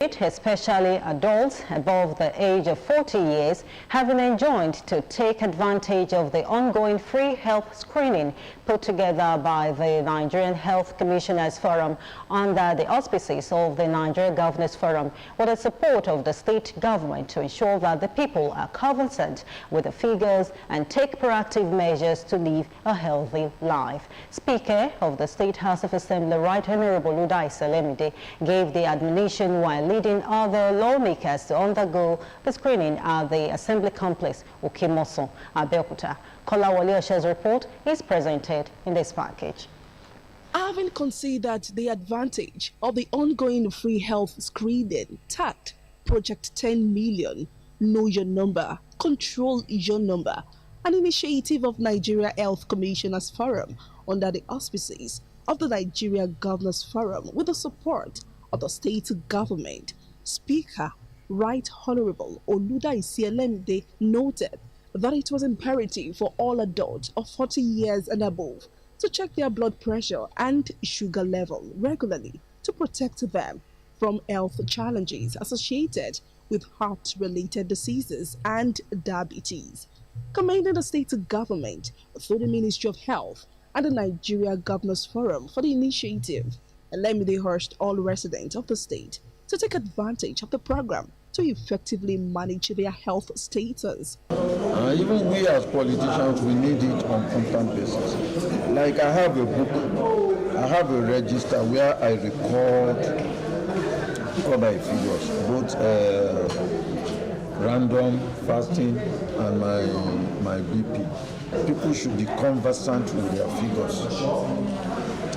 Especially adults above the age of 40 years have been enjoined to take advantage of the ongoing free health screening put together by the Nigerian Health Commissioners Forum under the auspices of the Nigeria Governors Forum, with the support of the state government to ensure that the people are conversant with the figures and take proactive measures to live a healthy life. Speaker of the State House of Assembly, Right Honorable Udai Salemide, gave the admonition while leading other lawmakers to undergo the screening at the Assembly Complex, Okimoso, Abeokuta. Kolawole Oshe's report is presented in this package. Having considered the advantage of the ongoing free health screening tagged Project 10 Million, Know Your Number, Control Your Number, an initiative of Nigeria Health Commissioners Forum under the auspices of the Nigeria Governors Forum with the support of the state government, Speaker Right Honorable Oludai Salemide noted that it was imperative for all adults of 40 years and above to check their blood pressure and sugar level regularly to protect them from health challenges associated with heart-related diseases and diabetes. Commending the state government through the Ministry of Health and the Nigeria Governors Forum for the initiative, Salemide urged all residents of the state to take advantage of the program to effectively manage their health status. Even we as politicians, we need it on constant basis. Like I have a book, I have a register where I record all my figures, both random, fasting, and my BP. People should be conversant with their figures.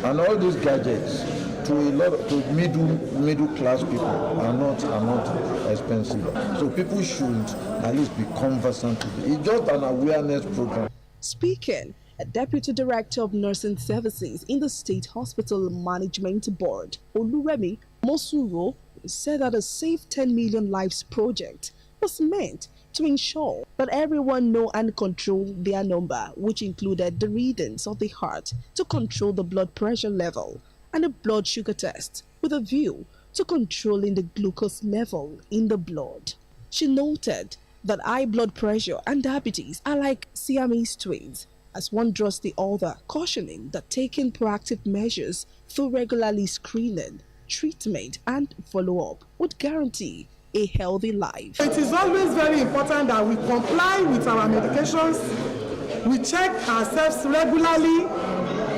And all these gadgets, to a lot of middle class people are not expensive. So people should at least be conversant with it. It's just an awareness program. Speaking, a Deputy Director of Nursing Services in the State Hospital Management Board, Oluremi Mosuro, said that the Save 10 Million Lives project was meant to ensure that everyone know and control their number, which included the readings of the heart to control the blood pressure level and a blood sugar test with a view to controlling the glucose level in the blood. She noted that high blood pressure and diabetes are like Siamese twins, as one draws the other, cautioning that taking proactive measures through regularly screening, treatment and follow-up would guarantee a healthy life. It is always very important that we comply with our medications, we check ourselves regularly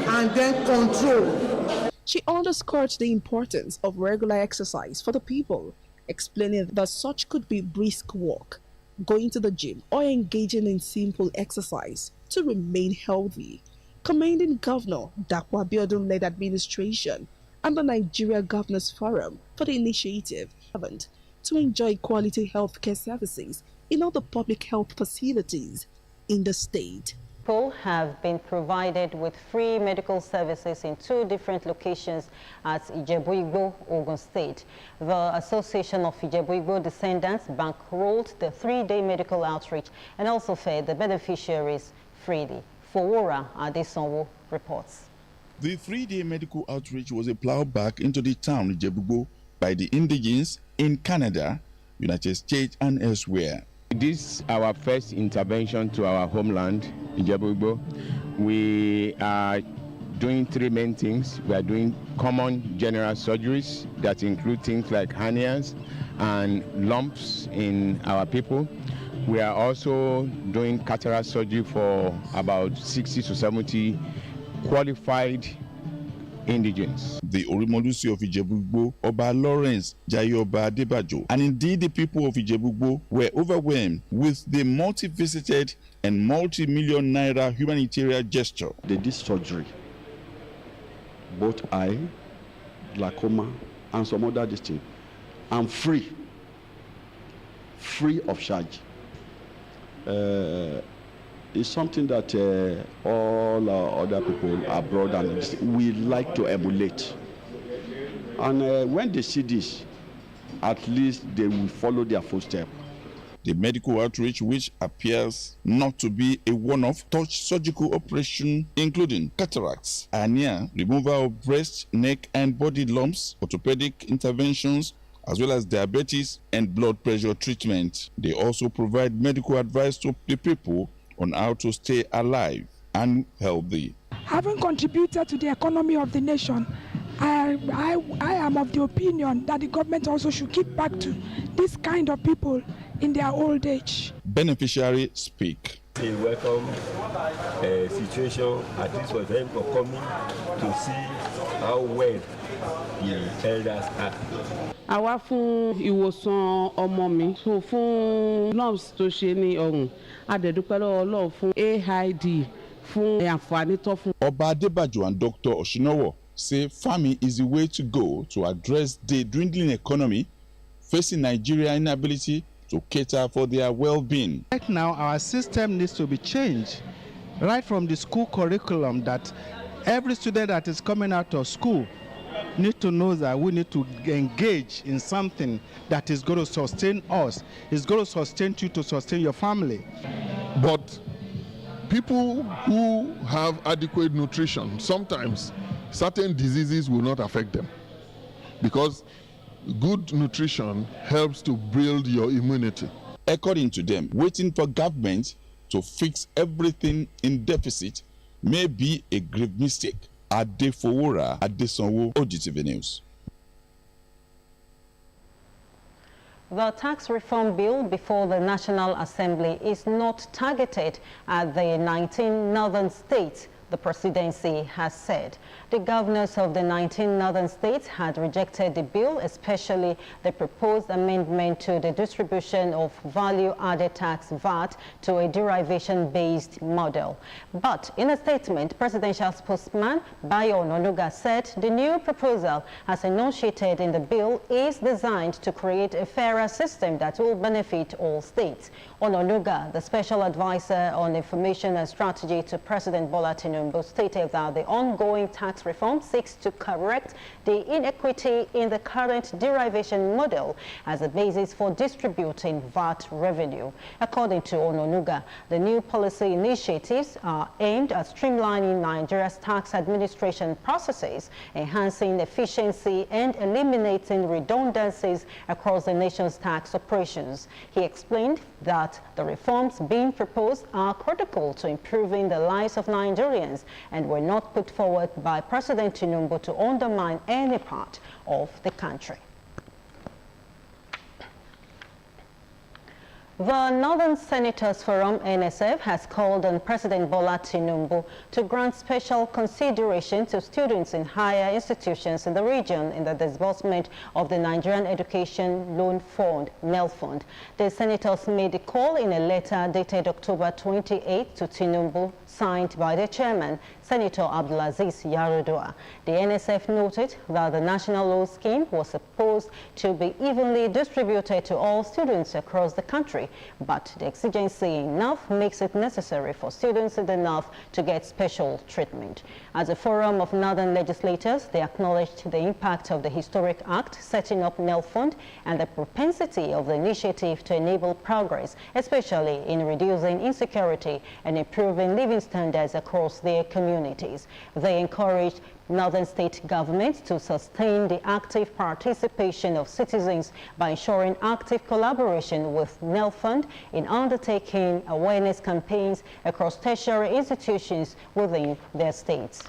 and then control. She underscored the importance of regular exercise for the people, explaining that such could be brisk walk, going to the gym, or engaging in simple exercise to remain healthy. Commending Governor Dapo Abiodun-led administration and the Nigeria Governors Forum for the initiative to enjoy quality healthcare services in all the public health facilities in the state. People have been provided with free medical services in 2 different locations at Ijebu-Igbo, Ogun State. The Association of Ijebu-Igbo Descendants bankrolled the 3-day medical outreach and also fed the beneficiaries freely. Fowora Adesonwo reports. The 3-day medical outreach was a plow back into the town Ijebu-Igbo by the indigenes in Canada, United States, and elsewhere. This is our first intervention to our homeland, Ijebu-Igbo. We are doing 3 main things. We are doing common general surgeries that include things like hernias and lumps in our people. We are also doing cataract surgery for about 60 to 70 qualified indigenes. The Orimolusi of Ijebu-Igbo, Oba Lawrence Jayoba Adebajo, and indeed the people of Ijebu-Igbo were overwhelmed with the multi-visited and multi-million naira humanitarian gesture. They did surgery, both eye, glaucoma, and some other things, and free of charge. It's something that all other people abroad and we like to emulate. And when they see this, at least they will follow their footsteps. The medical outreach, which appears not to be a one-off, touched surgical operation including cataracts, hernia, removal of breast, neck and body lumps, orthopedic interventions, as well as diabetes and blood pressure treatment. They also provide medical advice to the people on how to stay alive and healthy. Having contributed to the economy of the nation, I am of the opinion that the government also should give back to this kind of people in their old age. Beneficiaries speak. A welcome situation, at least for them for coming to see how well the elders are. Àwa fún ìwòsàn ọmọ mi fún lumps tó ṣe ní ọrùn adẹ̀dúpẹ́ lọ́wọ́ Ọlọ́run fún AID fún àǹfààní tó fún. Ọba Adebajo and Dr. Oshinowo say farming is the way to go to address the dwindling economy facing Nigeria's inability to cater for their well-being. Right now, our system needs to be changed, right from the school curriculum, that every student that is coming out of school need to know that we need to engage in something that is going to sustain us. It's going to sustain you to sustain your family. But people who have adequate nutrition, sometimes certain diseases will not affect them because good nutrition helps to build your immunity. According to them, waiting for government to fix everything in deficit may be a grave mistake. Adefowora Adesanwo, Ogtv News. The tax reform bill before the National Assembly is not targeted at the 19 northern states, the presidency has said. The governors of the 19 northern states had rejected the bill, especially the proposed amendment to the distribution of value-added tax VAT to a derivation-based model. But in a statement, presidential spokesman Bayo Ononuga said the new proposal, as enunciated in the bill, is designed to create a fairer system that will benefit all states. Ononuga, the special advisor on information and strategy to President Bola Tinubu, stated that the ongoing tax reform seeks to correct the inequity in the current derivation model as a basis for distributing VAT revenue. According to Ononuga, the new policy initiatives are aimed at streamlining Nigeria's tax administration processes, enhancing efficiency, and eliminating redundancies across the nation's tax operations. He explained that the reforms being proposed are critical to improving the lives of Nigerians and were not put forward by President Tinubu to undermine any part of the country. The Northern Senators Forum, NSF, has called on President Bola Tinubu to grant special consideration to students in higher institutions in the region in the disbursement of the Nigerian Education Loan Fund, NEL Fund. The senators made the call in a letter dated October 28 to Tinubu, signed by the chairman, Senator Abdulaziz Yarodua. The NSF noted that the national loan scheme was supposed to be evenly distributed to all students across the country, but the exigency in North makes it necessary for students in the North to get special treatment. As a forum of Northern legislators, they acknowledged the impact of the historic act setting up NEL Fund and the propensity of the initiative to enable progress, especially in reducing insecurity and improving living standards across their communities. They encouraged Northern state governments to sustain the active participation of citizens by ensuring active collaboration with NEL Fund in undertaking awareness campaigns across tertiary institutions within their states.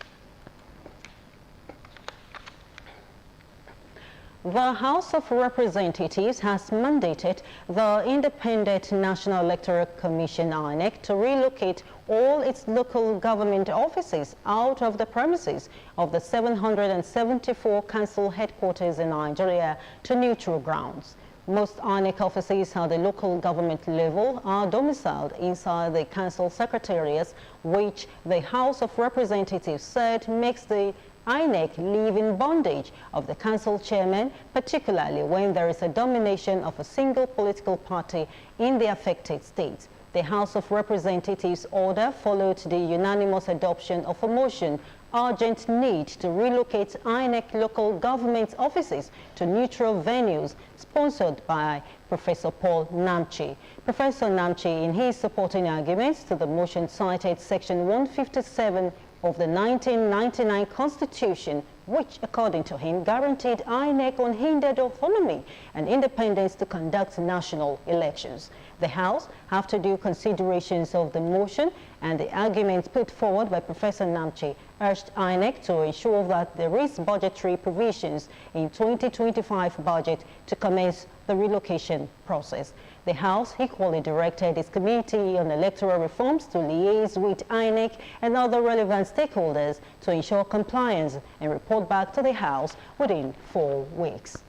The House of Representatives has mandated the Independent National Electoral Commission, INEC, to relocate all its local government offices out of the premises of the 774 council headquarters in Nigeria to neutral grounds. Most INEC offices at the local government level are domiciled inside the council secretariats, which the House of Representatives said makes the INEC live in bondage of the council chairman, particularly when there is a domination of a single political party in the affected states. The House of Representatives order followed the unanimous adoption of a motion urgent need to relocate INEC local government offices to neutral venues, sponsored by Professor Paul Namchi. Professor Namchi, in his supporting arguments to the motion, cited Section 157 of the 1999 Constitution, which, according to him, guaranteed INEC unhindered autonomy and independence to conduct national elections. The House, after due considerations of the motion and the arguments put forward by Professor Namche, urged INEC to ensure that there is budgetary provisions in 2025 budget to commence the relocation process. The House equally directed its Committee on Electoral Reforms to liaise with INEC and other relevant stakeholders to ensure compliance and report back to the House within 4 weeks.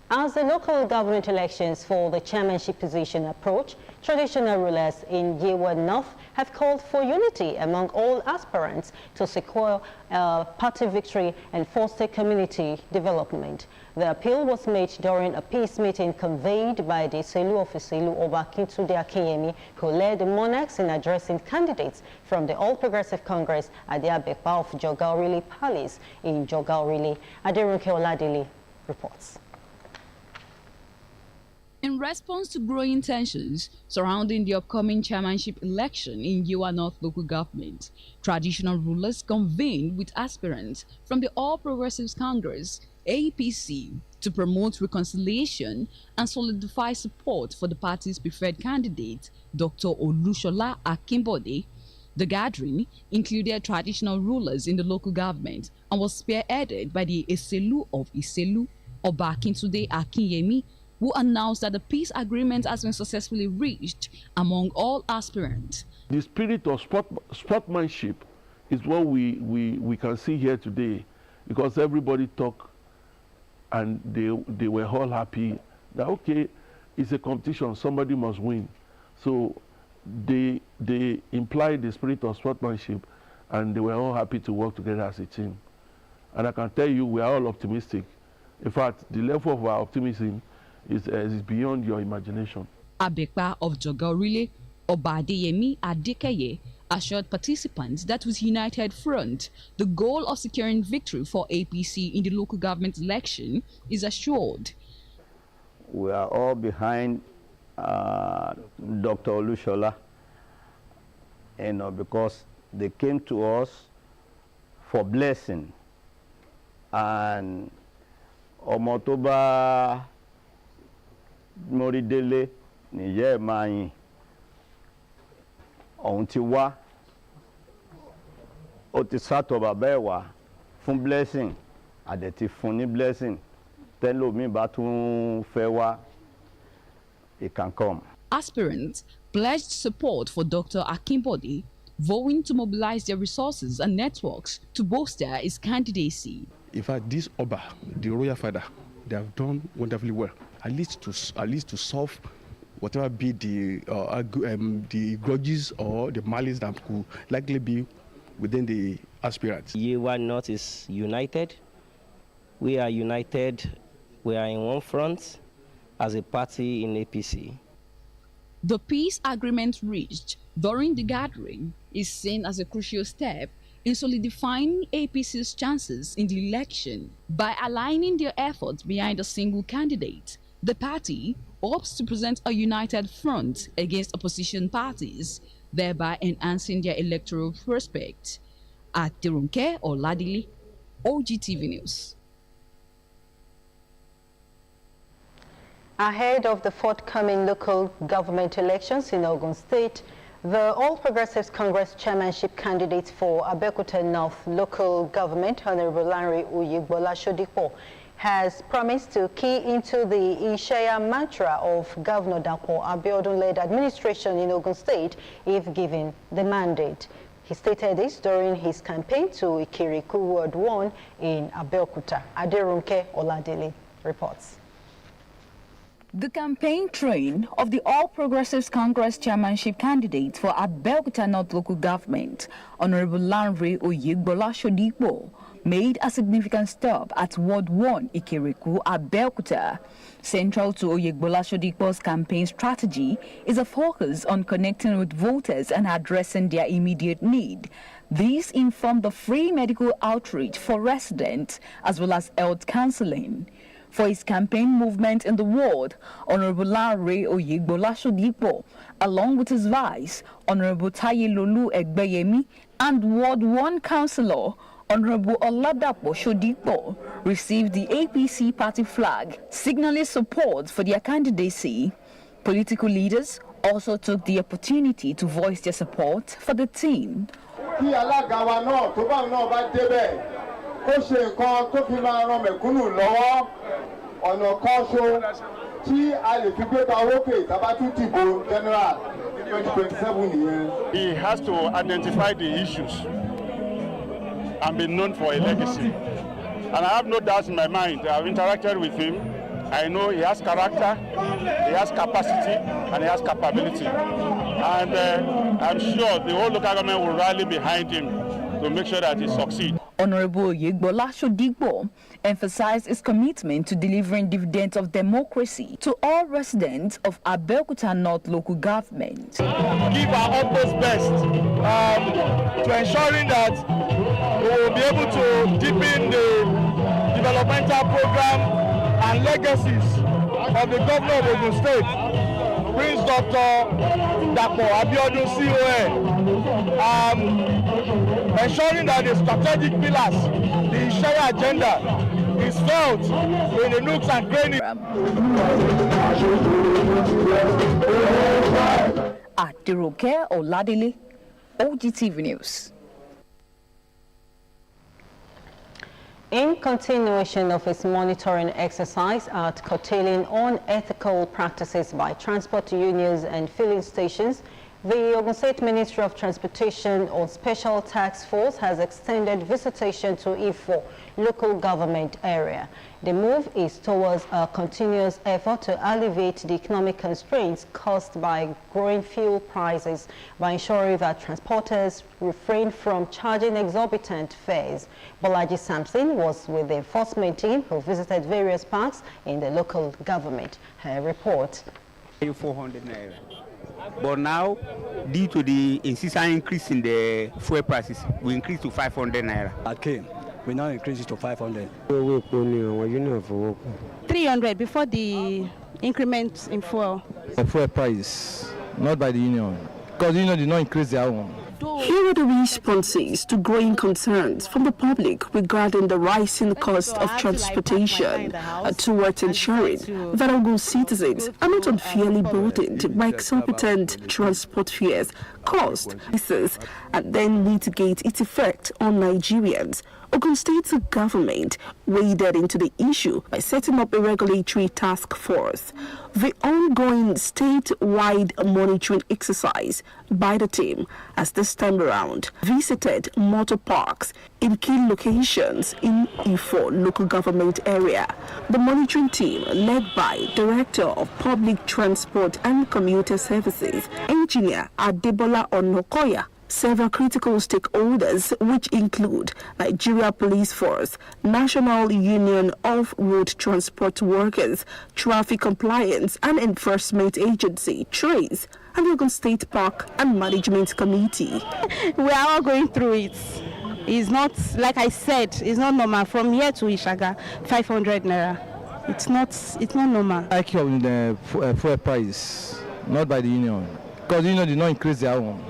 As the local government elections for the chairmanship position approach, traditional rulers in Yewa North have called for unity among all aspirants to secure party victory and foster community development. The appeal was made during a peace meeting convened by the Selu of Iselu Obakintunde Akinyemi, who led the monarchs in addressing candidates from the All Progressive Congress at the Abeokuta of Jogaorile Palace in Jogaorile. Aderunke Oladili reports. In response to growing tensions surrounding the upcoming chairmanship election in Yewa North local government, traditional rulers convened with aspirants from the All Progressives Congress, APC, to promote reconciliation and solidify support for the party's preferred candidate, Dr. Olushola Akimbode. The gathering included traditional rulers in the local government and was spearheaded by the Eselu of Iselu, Obakintunde Akinyemi, who announced that the peace agreement has been successfully reached among all aspirants. The spirit of sportsmanship is what we can see here today, because everybody talked and they were all happy that, okay, it's a competition, somebody must win. So they implied the spirit of sportsmanship and they were all happy to work together as a team. And I can tell you, we are all optimistic. In fact, the level of our optimism is beyond your imagination. Abeokuta of Jogaorile, Obadeyemi Adekeye, assured participants that with united front, the goal of securing victory for APC in the local government election is assured. We are all behind Dr. Olushola, because they came to us for blessing, and Omotoba Moridele Niye Mayin ohun ti wá ó ti sátọ̀ bàbá ẹ̀ wá fún blessing àdẹ̀tí fún ní blessing tẹ́lómi bá tún fẹ́ wá it can come. Aspirants pledged support for Dr. Akimbode, vowing to mobilize their resources and networks to bolster his candidacy. In fact, this Oba, the royal father, they have done wonderfully well. At least to solve whatever be the grudges or the malice that could likely be within the aspirants. Yewa North is united. We are united. We are in one front as a party in APC. The peace agreement reached during the gathering is seen as a crucial step in solidifying APC's chances in the election. By aligning their efforts behind a single candidate, the party hopes to present a united front against opposition parties, thereby enhancing their electoral prospects. At Tirunke Oladili, Ogtv News. Ahead of the forthcoming local government elections in Ogun State, the All Progressives Congress chairmanship candidate for Abeokuta North local government, Honorable Lanre Oyegbola Sodipo, has promised to key into the Ishaya mantra of Governor Dapo Abiodun-led administration in Ogun State if given the mandate. He stated this during his campaign to Ikiriku Ward 1 in Abeokuta. Aderunke Oladele reports. The campaign train of the All Progressives Congress chairmanship candidate for Abeokuta North local government, Honorable Lanre Oyegbola Sodipo, made a significant stop at Ward 1 Ikiriku, Abeokuta. Central to Oyegbola Sodipo's campaign strategy is a focus on connecting with voters and addressing their immediate need. These inform the free medical outreach for residents as well as health counseling. For his campaign movement in the ward, Honorable Lanre Oyegbola Sodipo, along with his vice, Honorable Tayelolu Egbeyemi, and Ward 1 Councillor, Honorable Oladapo Sodipo, received the APC party flag, signaling support for their candidacy. Political leaders also took the opportunity to voice their support for the team. Kí alága wa náà tó bá náà bá débẹ̀ kó ṣe nǹkan tó fi máa ran mẹ̀kúnnù lọ́wọ́ ọ̀nà kan ṣo tí a lè fi gbé ta orókè tàbá tún dìbò general 2027 nìyẹn. He has to identify the issues and be known for a legacy. And I have no doubts in my mind. I've interacted with him. I know he has character, he has capacity, and he has capability. And I'm sure the whole local government will rally behind him to make sure that he succeeds. Honorable Oyegbola Sodipo emphasized his commitment to delivering dividends of democracy to all residents of Abeokuta North local government. Give our utmost best to ensuring that we will be able to deepen the developmental program and legacies of the governor of Ogun State, Prince Dr. Dapo Abiodun CON, ensuring that the strategic pillars, the Ishaya agenda, is felt in the nooks and crannies. Atiroke Oladile, Ogtv News. In continuation of its monitoring exercise at curtailing unethical practices by transport unions and filling stations, the Ogun State Ministry of Transportation on Special Task Force has extended visitation to Ifo local government area. The move is towards a continuous effort to alleviate the economic constraints caused by growing fuel prices by ensuring that transporters refrain from charging exorbitant fares. Bolaji Sampson was with the enforcement team who visited various parks in the local government. Her report. 400 naira. But now, due to the incessant increase in the fuel prices, we increased to 500 naira. Okay, we now increase it to 500. 300 before the increment in fuel. The fuel price, not by the union, because the union did not increase their own. Here are the responses to growing concerns from the public regarding the rising cost of transportation towards ensuring that Ogun citizens are not unfairly burdened by exorbitant transport fares, cost, prices, and then mitigate its effect on Nigerians. Ogun State government waded into the issue by setting up a regulatory task force. The ongoing statewide monitoring exercise by the team has this time around visited motor parks in key locations in Ifo local government area. The monitoring team, led by Director of Public Transport and Commuter Services, Engineer Adebola Onokoya, several critical stakeholders, which include Nigeria Police Force, National Union of Road Transport Workers, Traffic Compliance and Enforcement Agency, TRACE, and Ogun State Park and Management Committee. We are all going through it. It's not, like I said, it's not normal. From here to Ishaga, 500 naira. It's not normal. Like the fuel price, not by the union, because the union did not increase their own.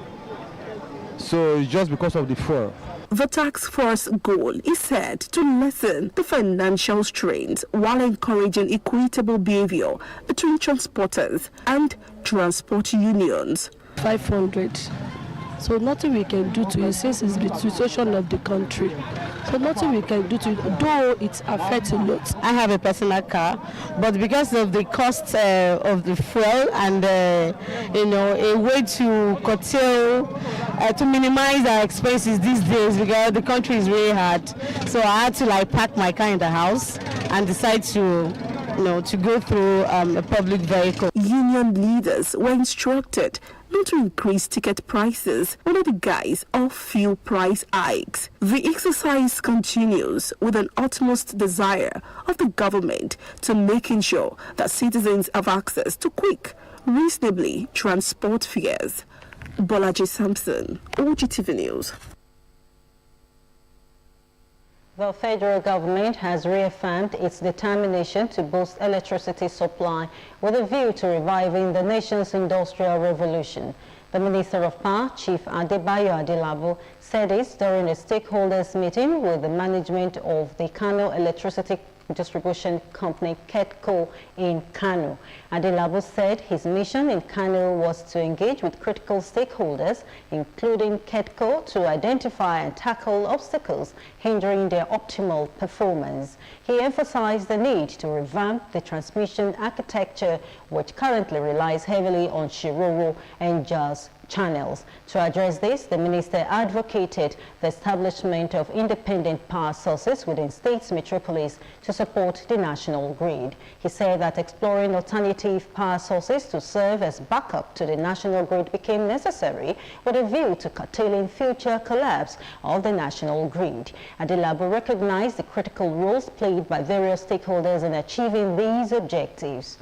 So it's just because of the fuel. The task force goal is said to lessen the financial strains while encouraging equitable behavior between transporters and transport unions. 500. So nothing we can do to it since it's the situation of the country. So nothing we can do to it, though it affects a lot. I have a personal car, but because of the cost of the fuel and a way to curtail, to minimize our expenses these days because the country is really hard. So I had to park my car in the house and decide to go through a public vehicle. Union leaders were instructed not to increase ticket prices under the guise of fuel price hikes. The exercise continues with an utmost desire of the government to making sure that citizens have access to quick, reasonably transport fares. Bolaji Sampson, Ogtv News. The federal government has reaffirmed its determination to boost electricity supply with a view to reviving the nation's industrial revolution. The Minister of Power, Chief Adebayo Adelabu, said this during a stakeholders meeting with the management of the Kano Electricity Distribution Company, KEDCO, in Kano. Adelabu said his mission in Kano was to engage with critical stakeholders, including KEDCO, to identify and tackle obstacles hindering their optimal performance. He emphasized the need to revamp the transmission architecture, which currently relies heavily on Shiroro and JAS channels. To address this, the minister advocated the establishment of independent power sources within states' metropolis to support the national grid. He said that exploring alternative power sources to serve as backup to the national grid became necessary with a view to curtailing future collapse of the national grid. Adelabu recognized the critical roles played by various stakeholders in achieving these objectives.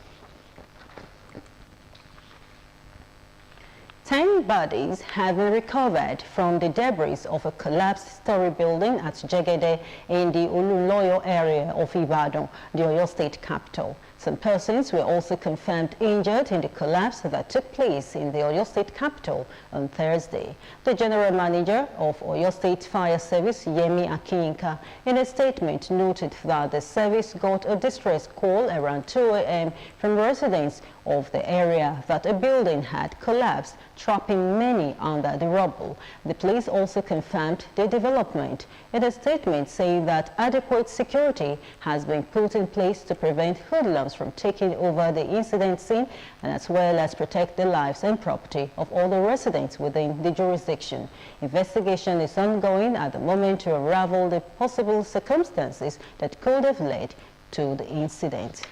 10 bodies have been recovered from the debris of a collapsed story building at Jegede in the Oluloyo area of Ibadan, the Oyo State capital. Some persons were also confirmed injured in the collapse that took place in the Oyo State capital on Thursday. The General Manager of Oyo State Fire Service, Yemi Akinka, in a statement noted that the service got a distress call around 2 a.m. from residents of the area that a building had collapsed, trapping many under the rubble. The police also confirmed the development in a statement saying that adequate security has been put in place to prevent hoodlums from taking over the incident scene and as well as protect the lives and property of all the residents within the jurisdiction. Investigation is ongoing at the moment to unravel the possible circumstances that could have led to the incident.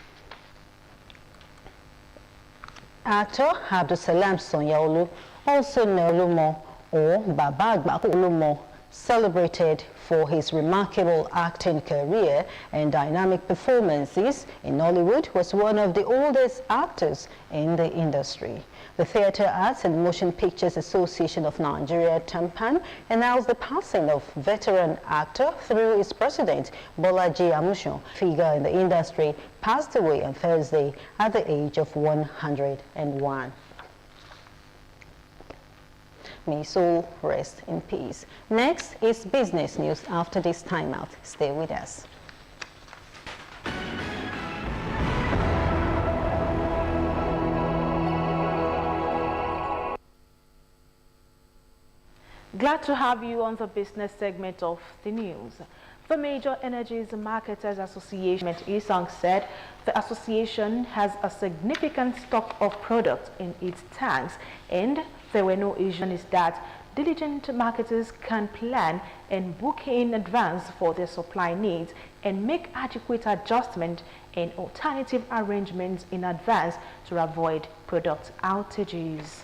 Actor Abdulsalam Sonyaolu, also known Olumo or Baba Agbaku Olumo, celebrated for his remarkable acting career and dynamic performances in Nollywood, was one of the oldest actors in the industry. The Theatre Arts and Motion Pictures Association of Nigeria, TAMPAN, announced the passing of veteran actor through its president, Bolaji Amusan. Figure in the industry passed away on Thursday at the age of 101. May his soul rest in peace. Next is business news after this timeout. Stay with us. Glad to have you on the business segment of the news. The Major Energies Marketers Association, ISANG, said the association has a significant stock of products in its tanks, and there were no issues that diligent marketers can plan and book in advance for their supply needs and make adequate adjustment and alternative arrangements in advance to avoid product outages.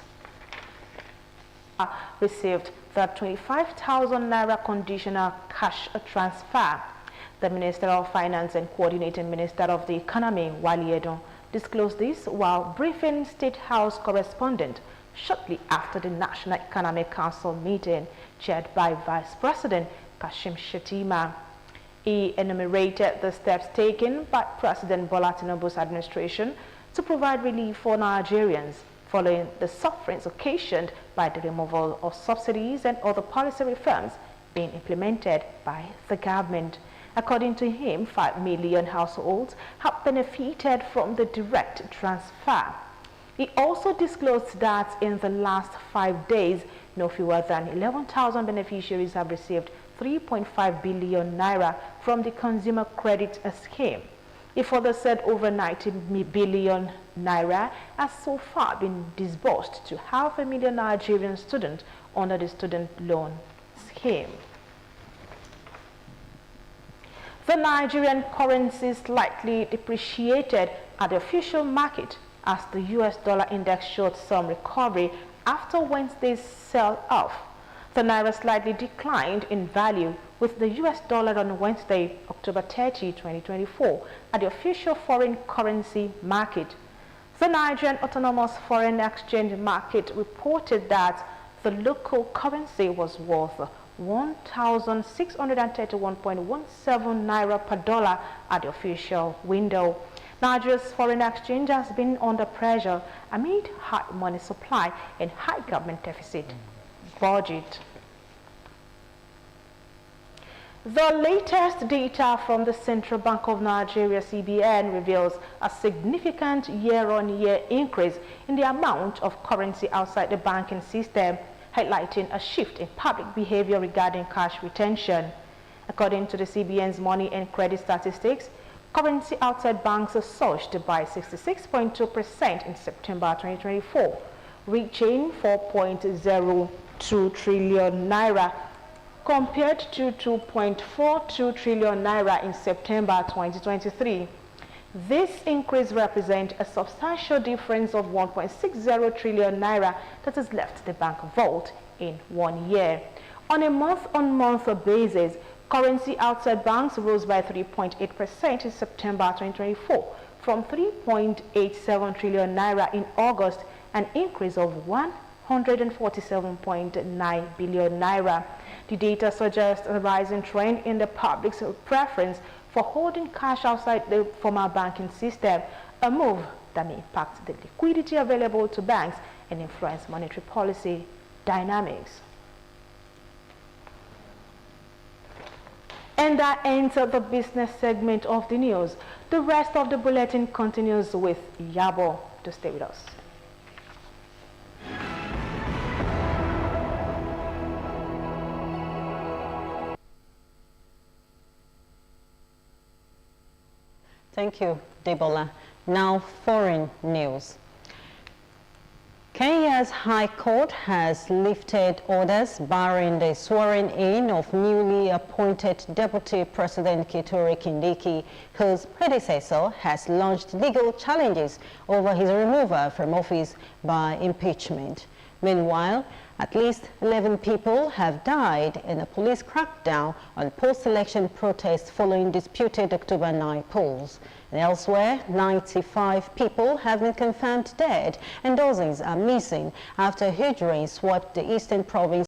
Received the 25,000 Naira conditional cash transfer. The Minister of Finance and Coordinating Minister of the Economy, Wali Edon, disclosed this while briefing State House correspondent shortly after the National Economic Council meeting chaired by Vice President Kashim Shettima. He enumerated the steps taken by President Bola Tinubu's administration to provide relief for Nigerians following the sufferings occasioned by the removal of subsidies and other policy reforms being implemented by the government. According to him, 5 million households have benefited from the direct transfer. He also disclosed that in the last 5 days, no fewer than 11,000 beneficiaries have received 3.5 billion naira from the Consumer Credit Scheme. He further said over 90 billion naira has so far been disbursed to 500,000 Nigerian students under the student loan scheme. The Nigerian currency slightly depreciated at the official market as the US dollar index showed some recovery after Wednesday's sell-off. The naira slightly declined in value with the US dollar on Wednesday, October 30, 2024, at the official foreign currency market. The Nigerian Autonomous Foreign Exchange Market reported that the local currency was worth 1,631.17 naira per dollar at the official window. Nigeria's foreign exchange has been under pressure amid high money supply and high government deficit budget. The latest data from the Central Bank of Nigeria, CBN, reveals a significant year-on-year increase in the amount of currency outside the banking system, highlighting a shift in public behavior regarding cash retention. According to the CBN's money and credit statistics, currency outside banks surged by 66.2% in September 2024, reaching 4.02 trillion naira compared to 2.42 trillion naira in September 2023. This increase represents a substantial difference of 1.60 trillion naira that has left the bank vault in 1 year. On a month-on-month basis, currency outside banks rose by 3.8% in September 2024 from 3.87 trillion naira in August, an increase of 147.9 billion naira. The data suggests a rising trend in the public's preference for holding cash outside the formal banking system, a move that may impact the liquidity available to banks and influence monetary policy dynamics. And that ends the business segment of the news. The rest of the bulletin continues with Yabo. To stay with us. Thank you, Debola. Now, foreign news. Kenya's High Court has lifted orders barring the swearing-in of newly appointed Deputy President Kithure Kindiki, whose predecessor has launched legal challenges over his removal from office by impeachment. Meanwhile, at least 11 people have died in a police crackdown on post-election protests following disputed October 9 polls. And elsewhere, 95 people have been confirmed dead and dozens are missing after huge rain swept the eastern province